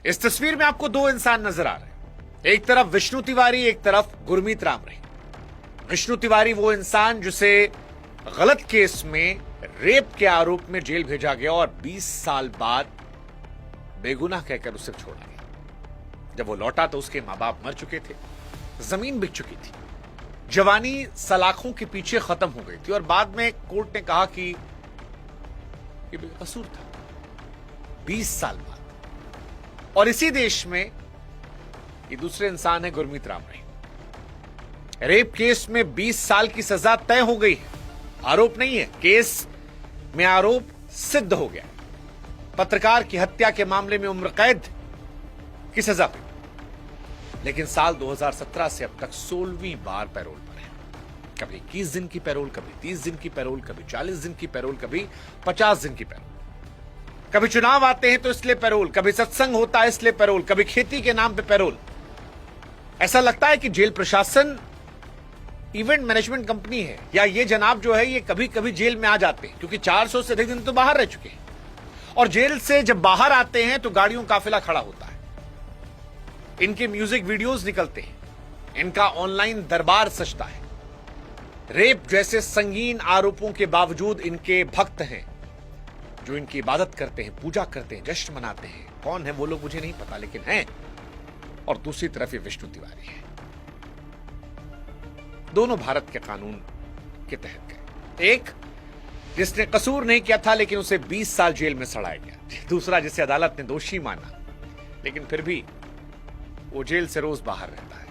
इस तस्वीर में आपको दो इंसान नजर आ रहे हैं। एक तरफ विष्णु तिवारी, एक तरफ गुरमीत राम रही। विष्णु तिवारी वो इंसान जिसे गलत केस में रेप के आरोप में जेल भेजा गया और 20 साल बाद बेगुनाह कहकर उसे छोड़ा गया। जब वो लौटा तो उसके मां बाप मर चुके थे, जमीन बिक चुकी थी, जवानी सलाखों के पीछे खत्म हो गई थी और बाद में कोर्ट ने कहा कि ये बेकसूर था। 20 साल बाद। और इसी देश में ये दूसरे इंसान है गुरमीत राम रही। रेप केस में 20 साल की सजा तय हो गई है, आरोप नहीं है, केस में आरोप सिद्ध हो गया। पत्रकार की हत्या के मामले में उम्र कैद की सजा हुई, लेकिन साल 2017 से अब तक 16वीं बार पैरोल पर है। कभी 21 दिन की पैरोल, कभी 30 दिन की पैरोल, कभी 40 दिन की पैरोल, कभी 50 दिन की पैरोल। कभी चुनाव आते हैं तो इसलिए पैरोल, कभी सत्संग होता है इसलिए पैरोल, कभी खेती के नाम पे पैरोल। ऐसा लगता है कि जेल प्रशासन इवेंट मैनेजमेंट कंपनी है, या ये जनाब जो है ये कभी कभी जेल में आ जाते हैं, क्योंकि 400 से अधिक दिन तो बाहर रह चुके हैं और जेल से जब बाहर आते हैं तो गाड़ियों काफिला खड़ा होता है, इनके म्यूजिक वीडियोस निकलते हैं, इनका ऑनलाइन दरबार सजता है। रेप जैसे संगीन आरोपों के बावजूद इनके भक्त हैं जो इनकी इबादत करते हैं, पूजा करते हैं, जश्न मनाते हैं। कौन है वो लोग मुझे नहीं पता, लेकिन हैं। और दूसरी तरफ ये विष्णु तिवारी है। दोनों भारत के कानून के तहत गए। एक जिसने कसूर नहीं किया था लेकिन उसे 20 साल जेल में सड़ाया गया, दूसरा जिसे अदालत ने दोषी माना लेकिन फिर भी वो जेल से रोज बाहर रहता है।